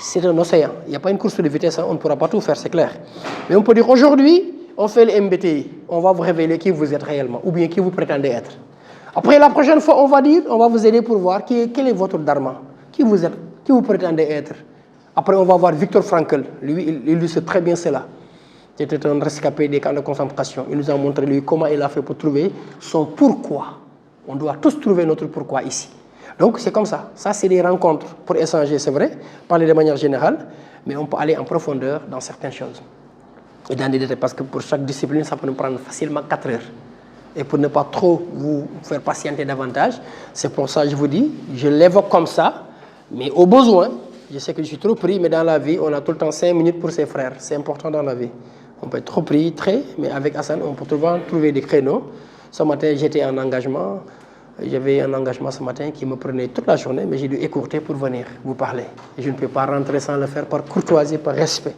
A: C'est un océan. Il n'y a pas une course de vitesse, hein. On ne pourra pas tout faire, c'est clair. Mais on peut dire aujourd'hui, on fait le MBTI. On va vous révéler qui vous êtes réellement, ou bien qui vous prétendez être. Après, la prochaine fois, on va vous aider pour voir quel est votre dharma, qui vous êtes, qui vous prétendez être. Après, on va voir Viktor Frankl. Lui, il sait très bien cela. C'était un rescapé des camps de concentration. Il nous a montré lui comment il a fait pour trouver son pourquoi. On doit tous trouver notre pourquoi ici. Donc, c'est comme ça. Ça, c'est des rencontres pour échanger, c'est vrai, parler de manière générale, mais on peut aller en profondeur dans certaines choses. Et dans des détails, parce que pour chaque discipline, ça peut nous prendre facilement 4 heures. Et pour ne pas trop vous faire patienter davantage, c'est pour ça que je vous dis, je l'évoque comme ça, mais au besoin, je sais que je suis trop pris, mais dans la vie, on a tout le temps 5 minutes pour ses frères. C'est important dans la vie. On peut être trop pris, mais avec Hassan, on peut trouver des créneaux. Ce matin, j'étais en engagement. J'avais un engagement ce matin qui me prenait toute la journée, mais j'ai dû écourter pour venir vous parler. Et je ne peux pas rentrer sans le faire par courtoisie, par respect.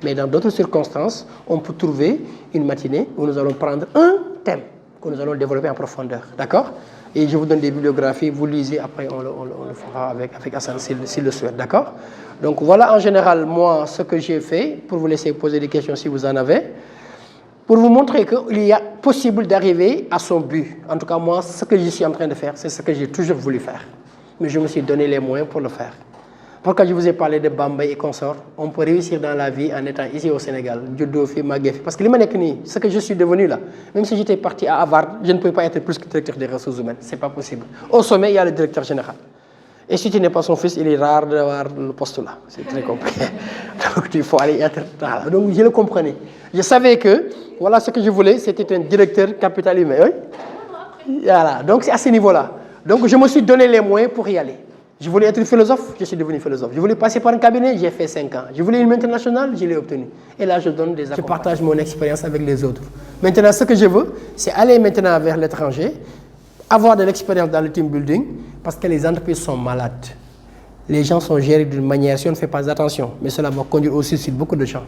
A: Mais dans d'autres circonstances, on peut trouver une matinée où nous allons prendre un thème que nous allons développer en profondeur. D'accord? Et je vous donne des bibliographies, vous lisez, après on le fera avec Hassan s'il le souhaite. D'accord? Donc voilà en général, moi, ce que j'ai fait, pour vous laisser poser des questions si vous en avez, pour vous montrer qu'il y a possible d'arriver à son but. En tout cas, moi, ce que je suis en train de faire, c'est ce que j'ai toujours voulu faire. Mais je me suis donné les moyens pour le faire. Pourquoi je vous ai parlé de Bambey et consorts? On peut réussir dans la vie en étant ici au Sénégal, Djodofi, Maguefi. Parce que ce que je suis devenu là, même si j'étais parti à Harvard, je ne peux pas être plus que directeur des ressources humaines. Ce n'est pas possible. Au sommet, il y a le directeur général. Et si tu n'es pas son fils, il est rare d'avoir le poste là. C'est très compliqué. Donc il faut aller être là. Donc je le comprenais. Je savais que, voilà ce que je voulais, c'était un directeur capital humain. Oui? Voilà. Donc c'est à ce niveau-là. Donc je me suis donné les moyens pour y aller. Je voulais être philosophe, je suis devenu philosophe. Je voulais passer par un cabinet, j'ai fait 5 ans. Je voulais une multinationale, je l'ai obtenu. Et là, je donne des accompagnements. Je partage mon expérience avec les autres. Maintenant, ce que je veux, c'est aller maintenant vers l'étranger, avoir de l'expérience dans le team building, parce que les entreprises sont malades. Les gens sont gérés d'une manière, si on ne fait pas attention, mais cela va conduire au suicide beaucoup de gens.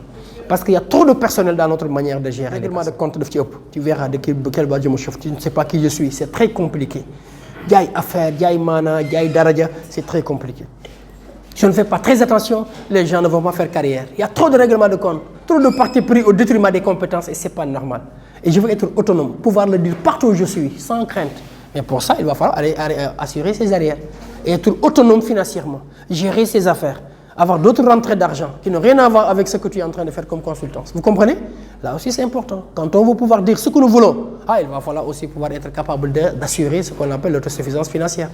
A: Parce qu'il y a trop de personnel dans notre manière de gérer. Règlement de compte de Fiop, tu verras de quel bas je me chauffe, tu ne sais pas qui je suis, c'est très compliqué. Diaye affaire, diaye mana, diaye daraja, c'est très compliqué. Si on ne fait pas très attention, les gens ne vont pas faire carrière. Il y a trop de règlements de compte, trop de partis pris au détriment des compétences et ce n'est pas normal. Et je veux être autonome, pouvoir le dire partout où je suis, sans crainte. Mais pour ça, il va falloir aller assurer ses arrières. Et être autonome financièrement, gérer ses affaires, avoir d'autres rentrées d'argent qui n'ont rien à voir avec ce que tu es en train de faire comme consultance. Vous comprenez? Là aussi, c'est important. Quand on veut pouvoir dire ce que nous voulons, il va falloir aussi pouvoir être capable d'assurer ce qu'on appelle l'autosuffisance financière.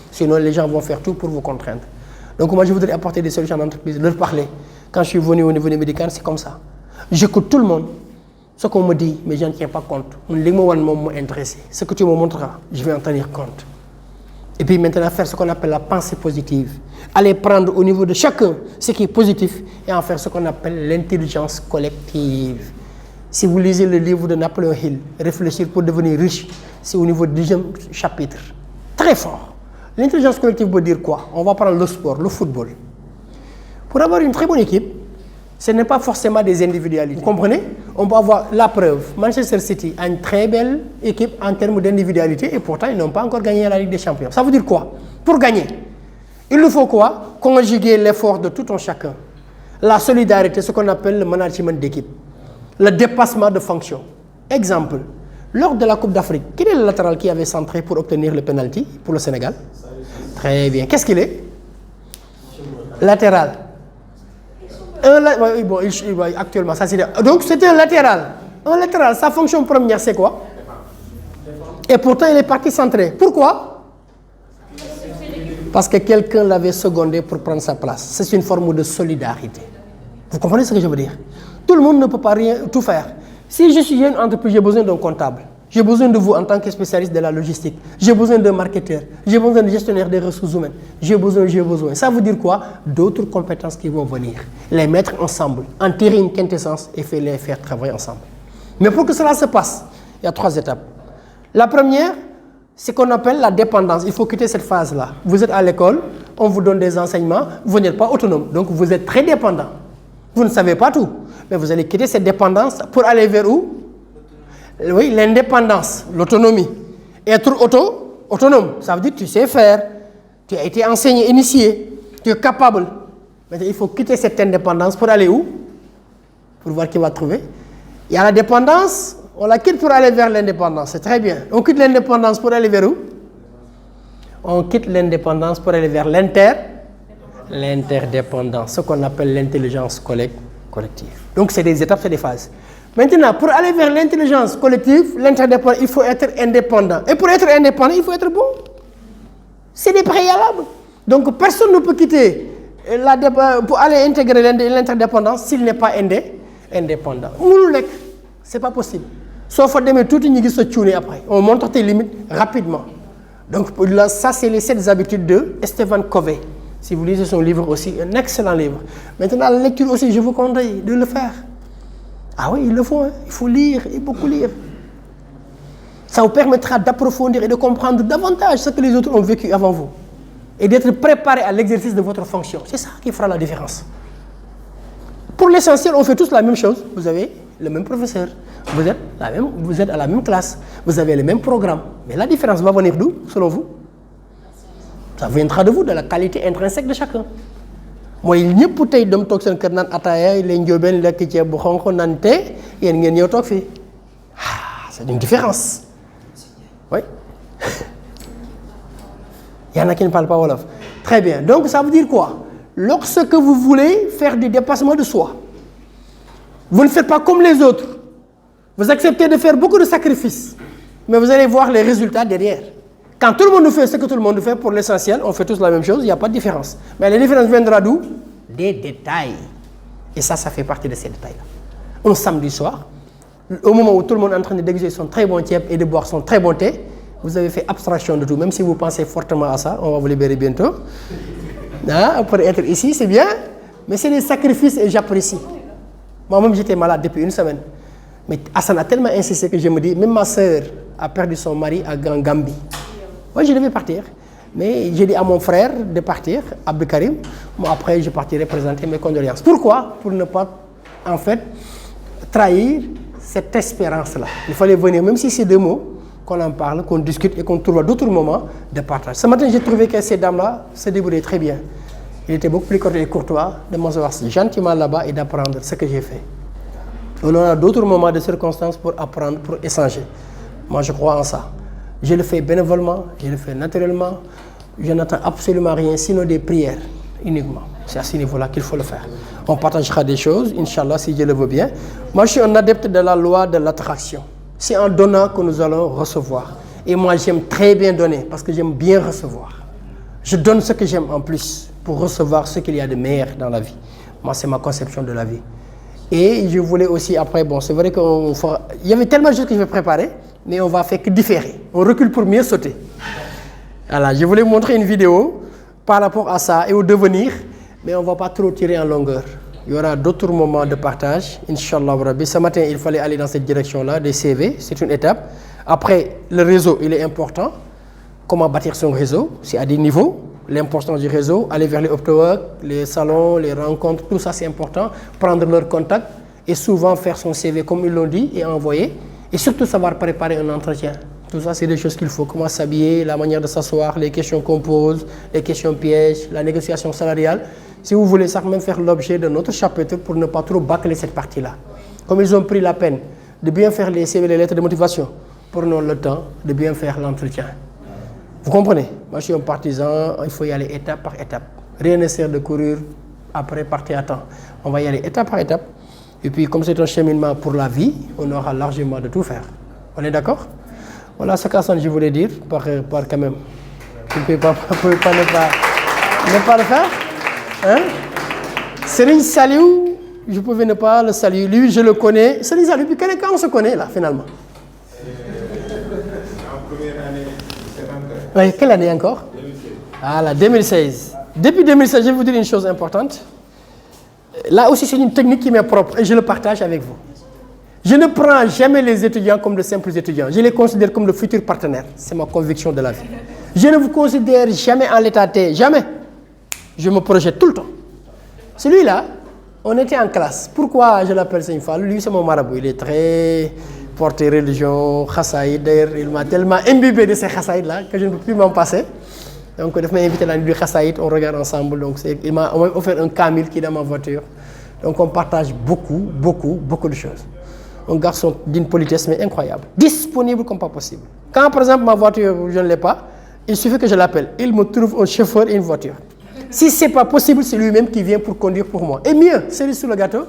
A: Sinon, les gens vont faire tout pour vous contraindre. Donc, moi, je voudrais apporter des solutions à l'entreprise, leur parler. Quand je suis venu au niveau des médicaments, c'est comme ça. J'écoute tout le monde. Ce qu'on me dit, mais je ne tiens pas compte. Ce que tu me montreras, je vais en tenir compte. Et puis maintenant, faire ce qu'on appelle la pensée positive. Aller prendre au niveau de chacun ce qui est positif et en faire ce qu'on appelle l'intelligence collective. Si vous lisez le livre de Napoléon Hill, Réfléchir pour devenir riche, c'est au niveau du 10e chapitre. Très fort. L'intelligence collective veut dire quoi? On va prendre le sport, le football. Pour avoir une très bonne équipe, ce n'est pas forcément des individualités. Vous comprenez? On peut avoir la preuve. Manchester City a une très belle équipe en termes d'individualité et pourtant ils n'ont pas encore gagné la Ligue des Champions. Ça veut dire quoi? Pour gagner, il nous faut quoi? Conjuguer l'effort de tout un chacun. La solidarité, ce qu'on appelle le management d'équipe. le dépassement de fonction. Exemple, lors de la Coupe d'Afrique, quel est le latéral qui avait centré pour obtenir le penalty pour le Sénégal? Très bien. Qu'est-ce qu'il est? Latéral. Bon, actuellement, ça c'est... Donc c'était un latéral. Un latéral, sa fonction première, c'est quoi? Et pourtant, il est parti centré. Pourquoi? Parce que quelqu'un l'avait secondé pour prendre sa place. C'est une forme de solidarité. Vous comprenez ce que je veux dire? Tout le monde ne peut pas tout faire. Si je suis une entreprise, j'ai besoin d'un comptable. J'ai besoin de vous en tant que spécialiste de la logistique. J'ai besoin d'un marketeur. J'ai besoin d'un gestionnaire des ressources humaines. J'ai besoin. Ça veut dire quoi? D'autres compétences qui vont venir. Les mettre ensemble, en tirer une quintessence et les faire travailler ensemble. Mais pour que cela se passe, il y a 3 étapes. La première, c'est ce qu'on appelle la dépendance. Il faut quitter cette phase-là. Vous êtes à l'école, on vous donne des enseignements, vous n'êtes pas autonome. Donc vous êtes très dépendant. Vous ne savez pas tout. Mais vous allez quitter cette dépendance pour aller vers où? Oui, l'indépendance, l'autonomie. Être autonome, ça veut dire que tu sais faire, tu as été enseigné, initié, tu es capable. Maintenant, il faut quitter cette indépendance pour aller où? Pour voir qui va trouver. Il y a la dépendance, on la quitte pour aller vers l'indépendance, c'est très bien. On quitte l'indépendance pour aller vers où? On quitte l'indépendance pour aller vers l'interdépendance, ce qu'on appelle l'intelligence collective. Donc c'est des étapes, c'est des phases. Maintenant, pour aller vers l'intelligence collective, l'interdépendance, il faut être indépendant. Et pour être indépendant, il faut être bon. C'est des préalables. Donc personne ne peut quitter pour aller intégrer l'interdépendance s'il n'est pas indépendant. C'est pas possible. Sauf que tout le monde se tune après. On montre tes limites rapidement. Donc là, ça, c'est les 7 habitudes de Stephen Covey. Si vous lisez son livre aussi, un excellent livre. Maintenant, la lecture aussi, je vous conseille de le faire. Ah oui, il le faut. Hein. Il faut lire et beaucoup lire. Ça vous permettra d'approfondir et de comprendre davantage ce que les autres ont vécu avant vous. Et d'être préparé à l'exercice de votre fonction. C'est ça qui fera la différence. Pour l'essentiel, on fait tous la même chose. Vous avez le même professeur. Vous êtes à la même classe. Vous avez le même programme. Mais la différence va venir d'où, selon vous? Ça viendra de vous, de la qualité intrinsèque de chacun. Moi, il n'y a pas de temps que je ataaya, les njoben, les kitché, bouchon, nante, et il n'y a pas de c'est une différence. Oui. Il y en a qui ne parlent pas Wolof. Très bien. Donc, ça veut dire quoi? Lorsque vous voulez faire du dépassement de soi, vous ne faites pas comme les autres. Vous acceptez de faire beaucoup de sacrifices, mais vous allez voir les résultats derrière. Quand tout le monde fait ce que tout le monde fait, pour l'essentiel, on fait tous la même chose, il n'y a pas de différence. Mais la différence viendra d'où? Des détails. Et ça fait partie de ces détails-là. Un samedi soir, au moment où tout le monde est en train de déguster son très bon tiep et de boire son très bon thé, vous avez fait abstraction de tout. Même si vous pensez fortement à ça, on va vous libérer bientôt. Pour être ici, c'est bien, mais c'est des sacrifices et j'apprécie. Moi-même, j'étais malade depuis 1 semaine. Mais Hassan a tellement insisté que je me dis, même ma sœur a perdu son mari à Gambie. Moi, je devais partir. Mais j'ai dit à mon frère de partir, Abdou Karim. Moi, après, je partirai présenter mes condoléances. Pourquoi? Pour ne pas, en fait, trahir cette espérance-là. Il fallait venir, même si c'est 2 mots, qu'on en parle, qu'on discute et qu'on trouve d'autres moments de partage. Ce matin, j'ai trouvé que ces dames-là se débrouillaient très bien. Il était beaucoup plus cordial et courtois de m'asseoir gentiment là-bas et d'apprendre ce que j'ai fait. On a d'autres moments de circonstances pour apprendre, pour échanger. Moi, je crois en ça. Je le fais bénévolement, je le fais naturellement. Je n'attends absolument rien, sinon des prières uniquement. C'est à ce niveau-là qu'il faut le faire. On partagera des choses, Inch'Allah, si Dieu le veut bien. Moi, je suis un adepte de la loi de l'attraction. C'est en donnant que nous allons recevoir. Et moi, j'aime très bien donner, parce que j'aime bien recevoir. Je donne ce que j'aime en plus, pour recevoir ce qu'il y a de meilleur dans la vie. Moi, c'est ma conception de la vie. Et je voulais aussi, après, bon, c'est vrai qu'il y avait tellement de choses que je vais préparer, mais on va faire que différer. On recule pour mieux sauter. Voilà, je voulais vous montrer une vidéo par rapport à ça et au devenir, mais on ne va pas trop tirer en longueur. Il y aura d'autres moments de partage, Inch'Allah Rabbi. Ce matin, il fallait aller dans cette direction-là, des CV, c'est une étape. Après, le réseau, il est important. Comment bâtir son réseau? C'est à des niveaux. L'importance du réseau, aller vers les optowork, les salons, les rencontres, tout ça c'est important. Prendre leur contact et souvent faire son CV comme ils l'ont dit et envoyer. Et surtout savoir préparer un entretien. Tout ça c'est des choses qu'il faut. Comment s'habiller, la manière de s'asseoir, les questions qu'on pose, les questions pièges, la négociation salariale. Si vous voulez ça, même faire l'objet de notre chapitre pour ne pas trop bâcler cette partie-là. Comme ils ont pris la peine de bien faire les CV, les lettres de motivation, prenons le temps de bien faire l'entretien. Vous comprenez? Moi, je suis un partisan, il faut y aller étape par étape. Rien ne sert de courir après partir à temps. On va y aller étape par étape. Et puis, comme c'est un cheminement pour la vie, on aura largement de tout faire. On est d'accord? Voilà ce qu'Assane, je voulais dire, par quand même. Vous ne pouvez pas ne pas le faire. Hein? Serigne Saliou, je pouvais ne pas le saluer. Lui, je le connais. Serigne Saliou, puis quand on se connaît, là, finalement?
B: En première année, 73.
A: Oui, quelle année encore?
B: 2016.
A: Ah, là, 2016. Depuis 2016, je vais vous dire une chose importante. Là aussi, c'est une technique qui m'est propre et je le partage avec vous. Je ne prends jamais les étudiants comme de simples étudiants. Je les considère comme de futurs partenaires. C'est ma conviction de la vie. Je ne vous considère jamais en l'état T. Jamais. Je me projette tout le temps. Celui-là, on était en classe. Pourquoi je l'appelle Seigne Fall? Lui, c'est mon marabout. Il est très porté religion, chassaïd. D'ailleurs, il m'a tellement imbibé de ces chassaïds-là que je ne peux plus m'en passer. Donc, il m'a invité à la nuit du chassaïd. On regarde ensemble. Donc, il m'a offert un Kamil qui est dans ma voiture. Donc, on partage beaucoup de choses. Un garçon d'une politesse mais incroyable. Disponible comme pas possible. Quand, par exemple, ma voiture, je ne l'ai pas, il suffit que je l'appelle. Il me trouve un chauffeur et une voiture. Si ce n'est pas possible, c'est lui-même qui vient pour conduire pour moi. Et mieux, celui sur le gâteau,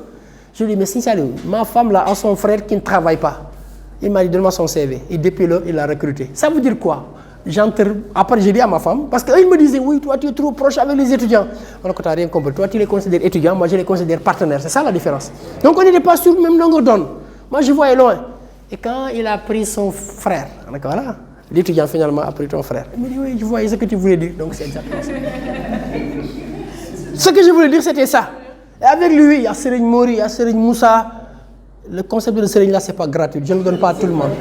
A: je lui dis, mais sincèrement, ma femme là a son frère qui ne travaille pas. Il m'a dit, donne-moi son CV. Et depuis là, il l'a recruté. Ça veut dire quoi? Après, j'ai dit à ma femme, parce qu'il me disait, oui, toi tu es trop proche avec les étudiants. Alors que tu n'as rien compris. Toi tu les considères étudiants, moi je les considère partenaires. C'est ça la différence. Donc on n'était pas sur le même longueur d'onde. Moi je voyais loin. Et quand il a pris son frère, voilà, l'étudiant finalement a pris ton frère. Il me dit, oui, je voyais ce que tu voulais dire. Donc c'est exactement ça. Ce que je voulais dire, c'était ça. Et avec lui, il y a Serigne Mori, il y a Serigne Moussa. Le concept de Serigne là, c'est pas gratuit. Je ne le donne pas à tout le monde.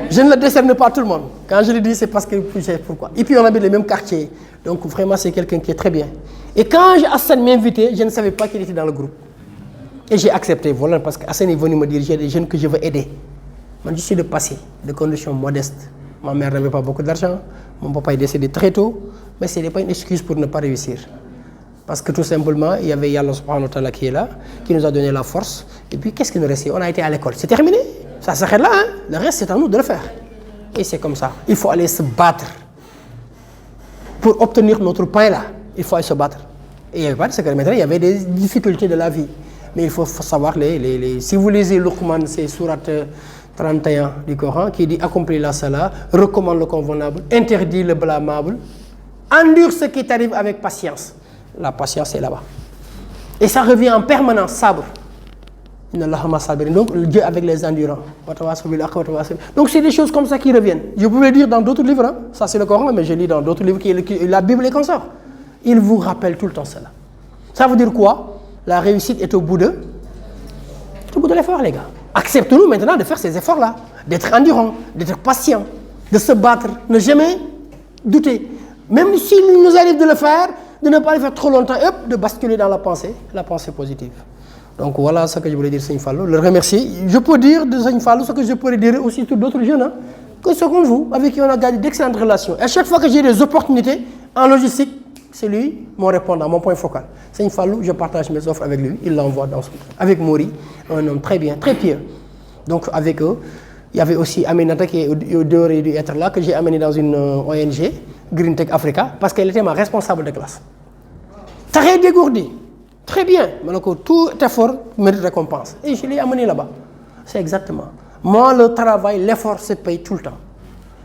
A: Je ne le décerne pas à tout le monde. Quand je le dis, c'est parce que je sais pourquoi. Et puis on habite les mêmes quartiers. Donc vraiment, c'est quelqu'un qui est très bien. Et quand Hassan m'a invité, je ne savais pas qu'il était dans le groupe. Et j'ai accepté, voilà, parce qu'Hassan est venu me dire, j'ai des jeunes que je veux aider. Moi, je suis de passé, de conditions modestes. Ma mère n'avait pas beaucoup d'argent. Mon papa est décédé très tôt. Mais ce n'est pas une excuse pour ne pas réussir. Parce que tout simplement, il y avait Yallah subhanahu wa ta'ala qui est là, qui nous a donné la force. Et puis, qu'est-ce qui nous restait? On a été à l'école. C'est terminé. Ça s'arrête là. Hein? Le reste, c'est à nous de le faire. Et c'est comme ça. Il faut aller se battre. Pour obtenir notre pain là, il faut aller se battre. Et il n'y avait pas de secret. Maintenant, il y avait des difficultés de la vie. Mais il faut savoir, si vous lisez Luqman, c'est surat 31 du Coran, qui dit accomplis la salat, recommande le convenable, interdit le blâmable, endure ce qui t'arrive avec patience. La patience est là-bas. Et ça revient en permanence, sabre. Donc Dieu avec les endurants. Donc c'est des choses comme ça qui reviennent. Je pouvais le dire dans d'autres livres. Hein. Ça c'est le Coran, mais je lis dans d'autres livres, la Bible est comme ça. Il vous rappelle tout le temps cela. Ça veut dire quoi? La réussite est au bout de l'effort, les gars. Acceptons-nous maintenant de faire ces efforts-là. D'être endurant, d'être patient, de se battre, ne jamais douter. Même s'il nous arrive de le faire, de ne pas le faire trop longtemps, de basculer dans la pensée positive. Donc voilà ce que je voulais dire, Seigne Fallou. Le remercier. Je peux dire de Seigne Fallou ce que je pourrais dire aussi sur d'autres jeunes, hein, que ce comme vous, avec qui on a gardé d'excellentes relations. Et à chaque fois que j'ai des opportunités en logistique, c'est lui mon répondant, mon point focal. Seigne Fallou, je partage mes offres avec lui, il l'envoie dans son... Avec Mori, un homme très bien, très pieux. Donc avec eux, il y avait aussi Aminata qui aurait dû être là, que j'ai amené dans une ONG, Green Tech Africa, parce qu'elle était ma responsable de classe. Très dégourdie, très bien. Mais tout effort mérite récompense. Et je l'ai amené là-bas. C'est exactement. Moi, le travail, l'effort se paye tout le temps.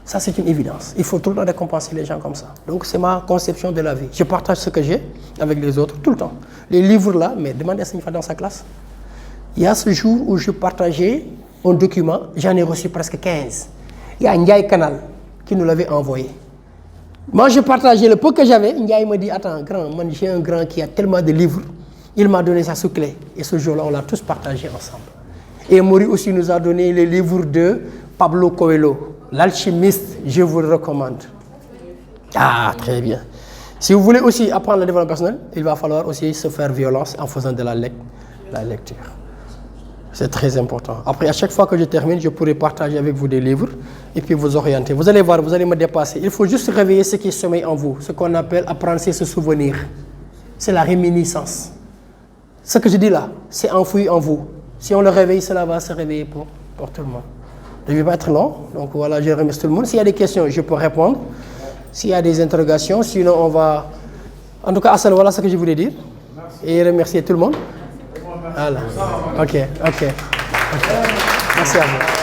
A: Ça, c'est une évidence. Il faut tout le temps récompenser les gens comme ça. Donc, c'est ma conception de la vie. Je partage ce que j'ai avec les autres tout le temps. Les livres là, mais demandez à Seigne Fall dans sa classe. Il y a ce jour où je partageais un document, j'en ai reçu presque 15. Il y a Ndiaye Canal qui nous l'avait envoyé. Moi, je partageais le peu que j'avais. Ndiaye me dit, attends, grand, moi, j'ai un grand qui a tellement de livres. Il m'a donné ça sous clé. Et ce jour-là, on l'a tous partagé ensemble. Et Mori aussi nous a donné les livres de Pablo Coelho. L'alchimiste, je vous le recommande. Ah, très bien. Si vous voulez aussi apprendre le développement personnel, il va falloir aussi se faire violence en faisant de la lecture. C'est très important. Après, à chaque fois que je termine, je pourrai partager avec vous des livres et puis vous orienter. Vous allez voir, vous allez me dépasser. Il faut juste réveiller ce qui sommeille en vous, ce qu'on appelle apprendre, c'est se souvenir. C'est la réminiscence. Ce que je dis là, c'est enfoui en vous. Si on le réveille, cela va se réveiller pour tout le monde. Je ne vais pas être long, donc voilà, je remercie tout le monde. S'il y a des questions, je peux répondre. S'il y a des interrogations, sinon on va... En tout cas, Hassan, voilà ce que je voulais dire. Et remercier tout le monde. Voilà. Ok. Merci à vous.